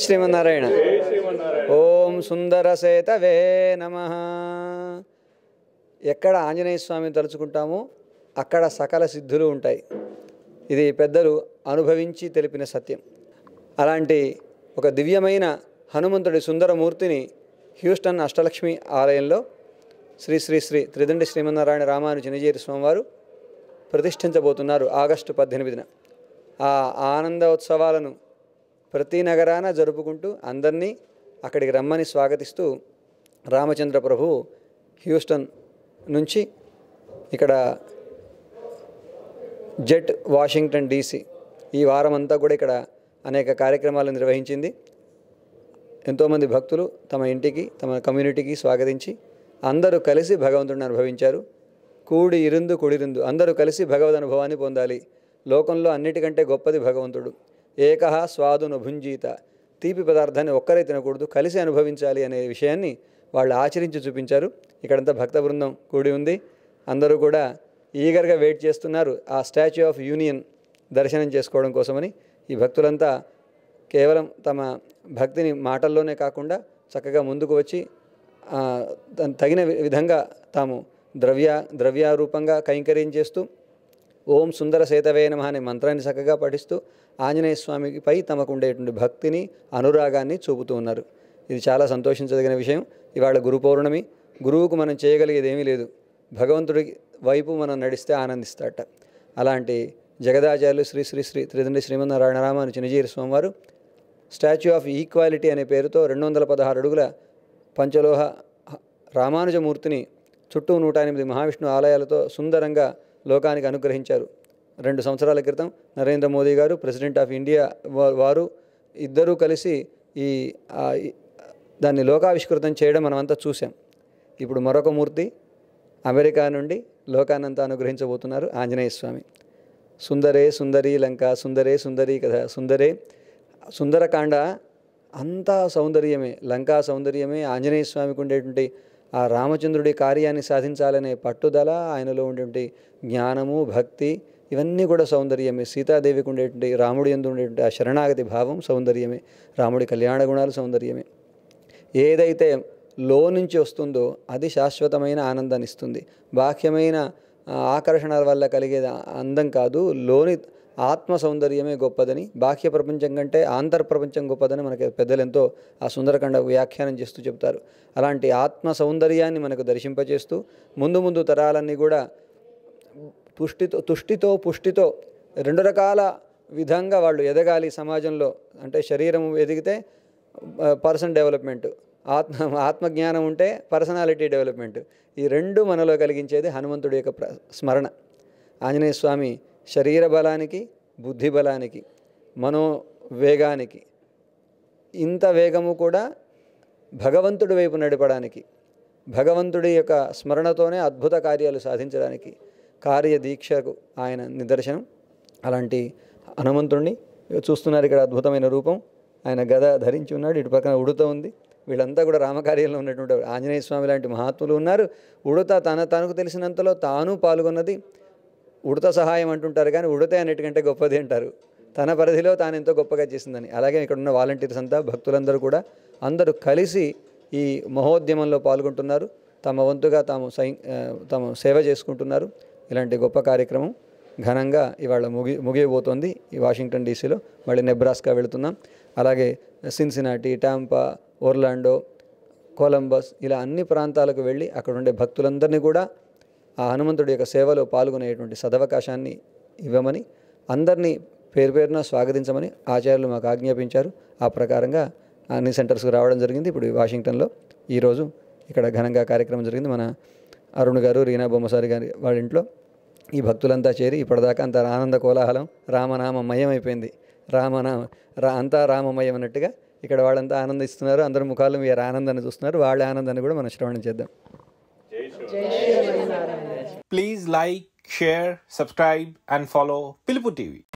శ్రీమన్నారాయణ. ఓం సుందరసేతవే నమః. ఎక్కడ ఆంజనేయ స్వామిని తలుచుకుంటామో అక్కడ సకల సిద్ధులు ఉంటాయి. ఇది పెద్దలు అనుభవించి తెలిపిన సత్యం. అలాంటి ఒక దివ్యమైన హనుమంతుడి సుందరమూర్తిని హ్యూస్టన్ అష్టలక్ష్మి ఆలయంలో శ్రీ శ్రీ శ్రీ త్రిదండి శ్రీమన్నారాయణ రామానుజనజీరి స్వామివారు ప్రతిష్ఠించబోతున్నారు ఆగస్టు 18న. ఆ ఆనందోత్సవాలను ప్రతి నగరాన జరుపుకుంటూ అందరినీ అక్కడికి రమ్మని స్వాగతిస్తూ రామచంద్ర ప్రభు హ్యూస్టన్ నుంచి ఇక్కడ జెట్ వాషింగ్టన్ DC ఈ వారమంతా కూడా ఇక్కడ అనేక కార్యక్రమాలు నిర్వహించింది. ఎంతోమంది భక్తులు తమ ఇంటికి తమ కమ్యూనిటీకి స్వాగతించి అందరూ కలిసి భగవంతుడిని అనుభవించారు. కూడి ఇరుందు కుడిరుందు అందరూ కలిసి భగవద్ అనుభవాన్ని పొందాలి. లోకంలో అన్నిటికంటే గొప్పది భగవంతుడు. ఏకహ స్వాదును భుంజీత, తీపి పదార్థాన్ని ఒక్కరే తినకూడదు, కలిసి అనుభవించాలి అనే విషయాన్ని వాళ్ళు ఆచరించి చూపించారు. ఇక్కడంతా భక్త బృందం కూడి ఉంది. అందరూ కూడా ఈగర్గా వెయిట్ చేస్తున్నారు ఆ స్టాచ్యూ ఆఫ్ యూనియన్ దర్శనం చేసుకోవడం కోసమని. ఈ భక్తులంతా కేవలం తమ భక్తిని మాటల్లోనే కాకుండా చక్కగా ముందుకు వచ్చి తగిన విధంగా తాము ద్రవ్యారూపంగా కైంకర్యం చేస్తూ ఓం సుందర సేతవే నమః అనే మంత్రాన్ని చక్కగా పఠిస్తూ ఆంజనేయ స్వామిపై తమకు ఉండేటువంటి భక్తిని అనురాగాన్ని చూపుతూ ఉన్నారు. ఇది చాలా సంతోషించదగిన విషయం. ఇవాళ గురు పౌర్ణమి. గురువుకు మనం చేయగలిగేది ఏమీ లేదు, భగవంతుడి వైపు మనం నడిస్తే ఆనందిస్తాట. అలాంటి జగదాచార్యులు శ్రీ శ్రీ శ్రీ త్రిదండి శ్రీమన్నారాయణ రామానుజనజీరి స్వామివారు స్టాచ్యూ ఆఫ్ ఈక్వాలిటీ అనే పేరుతో 216 అడుగుల పంచలోహ రామానుజమూర్తిని చుట్టూ 108 మహావిష్ణు ఆలయాలతో సుందరంగా లోకానికి అనుగ్రహించారు. 2 సంవత్సరాల క్రితం నరేంద్ర మోదీ గారు ప్రెసిడెంట్ ఆఫ్ ఇండియా వారు ఇద్దరూ కలిసి దాన్ని లోకావిష్కృతం చేయడం మనమంతా చూసాం. ఇప్పుడు మరొక మూర్తి అమెరికా నుండి లోకానంతా అనుగ్రహించబోతున్నారు ఆంజనేయ స్వామి. సుందరే సుందరీ లంక, సుందరే సుందరీ కథ, సుందరకాండ అంతా సౌందర్యమే, లంకా సౌందర్యమే. ఆంజనేయ స్వామికి ఉండేటువంటి ఆ రామచంద్రుడి కార్యాన్ని సాధించాలనే పట్టుదల, ఆయనలో ఉండేటువంటి జ్ఞానము, భక్తి ఇవన్నీ కూడా సౌందర్యమే. సీతాదేవికి ఉండేటువంటి రాముడి యందు ఉండేటువంటి ఆ శరణాగతి భావం సౌందర్యమే. రాముడి కళ్యాణ గుణాలు సౌందర్యమే. ఏదైతే లో నుంచి వస్తుందో అది శాశ్వతమైన ఆనందాన్ని ఇస్తుంది. బాహ్యమైన ఆకర్షణల వల్ల కలిగేది అందం కాదు, లోని ఆత్మ సౌందర్యమే గొప్పదని, బాహ్య ప్రపంచం కంటే ఆంతర్ప్రపంచం గొప్పదని మనకి పెద్దలు ఎంతో ఆ సుందరకాండ వ్యాఖ్యానం చేస్తూ చెప్తారు. అలాంటి ఆత్మ సౌందర్యాన్ని మనకు దర్శింపచేస్తూ ముందు ముందు తరాలన్నీ కూడా తుష్టితో పుష్టితో 2 రకాల విధంగా వాళ్ళు ఎదగాలి సమాజంలో. అంటే శరీరం ఎదిగితే పర్సన్ డెవలప్మెంట్, ఆత్మజ్ఞానం ఉంటే పర్సనాలిటీ డెవలప్మెంట్. ఈ 2 మనలో కలిగించేది హనుమంతుడి యొక్క స్మరణ. ఆంజనేయ స్వామి శరీర బలానికి, బుద్ధి బలానికి, మనోవేగానికి, ఇంత వేగము కూడా భగవంతుడి వైపు నడపడానికి, భగవంతుడి యొక్క స్మరణతోనే అద్భుత కార్యాలు సాధించడానికి కార్యదీక్షకు ఆయన నిదర్శనం. అలాంటి హనుమంతుడిని చూస్తున్నారు ఇక్కడ. అద్భుతమైన రూపం. ఆయన గద ధరించి ఉన్నాడు, ఇటు పక్కన ఉడుత ఉంది. వీళ్ళంతా కూడా రామకార్యంలో ఉన్నటువంటి ఆంజనేయ స్వామి లాంటి మహాత్ములు ఉన్నారు. ఉడత తనకు తెలిసినంతలో తాను పాల్గొన్నది. ఉడత సహాయం అంటుంటారు కానీ ఉడతే అన్నిటికంటే గొప్పది అంటారు. తన పరిధిలో తాను ఎంతో గొప్పగా చేసిందని. అలాగే ఇక్కడ ఉన్న వాలంటీర్స్ అంతా భక్తులందరూ కూడా అందరూ కలిసి ఈ మహోద్యమంలో పాల్గొంటున్నారు. తమ వంతుగా తాము సేవ చేసుకుంటున్నారు. ఇలాంటి గొప్ప కార్యక్రమం ఘనంగా ఇవాళ ముగియబోతోంది. ఈ వాషింగ్టన్ DCలో మళ్ళీ నెబ్రాస్కా వెళుతున్నాం. అలాగే సిన్సినాటి, టాంపా, ఒర్లాండో, కొలంబస్ ఇలా అన్ని ప్రాంతాలకు వెళ్ళి అక్కడ ఉండే భక్తులందరినీ కూడా ఆ హనుమంతుడి యొక్క సేవలో పాల్గొనేటువంటి సదవకాశాన్ని ఇవ్వమని, అందరినీ పేరు పేరున స్వాగతించమని ఆచార్యులు మాకు ఆజ్ఞాపించారు. ఆ ప్రకారంగా అన్ని సెంటర్స్కి రావడం జరిగింది. ఇప్పుడు వాషింగ్టన్లో ఈరోజు ఇక్కడ ఘనంగా కార్యక్రమం జరిగింది. మన అరుణ్ గారు, రీనా బొమ్మసారి గారి వాళ్ళ ఇంట్లో ఈ భక్తులంతా చేరి ఇప్పటిదాకా అంత ఆనంద కోలాహలం రామనామమయం అయిపోయింది. అంతా రామమయం అన్నట్టుగా ఇక్కడ వాళ్ళంతా ఆనందిస్తున్నారు. అందరి ముఖాలు మీరు ఆనందాన్ని చూస్తున్నారు. వాళ్ళ ఆనందాన్ని కూడా మనం శ్రవణం చేద్దాం. Please like, share, subscribe and follow Pilupu TV.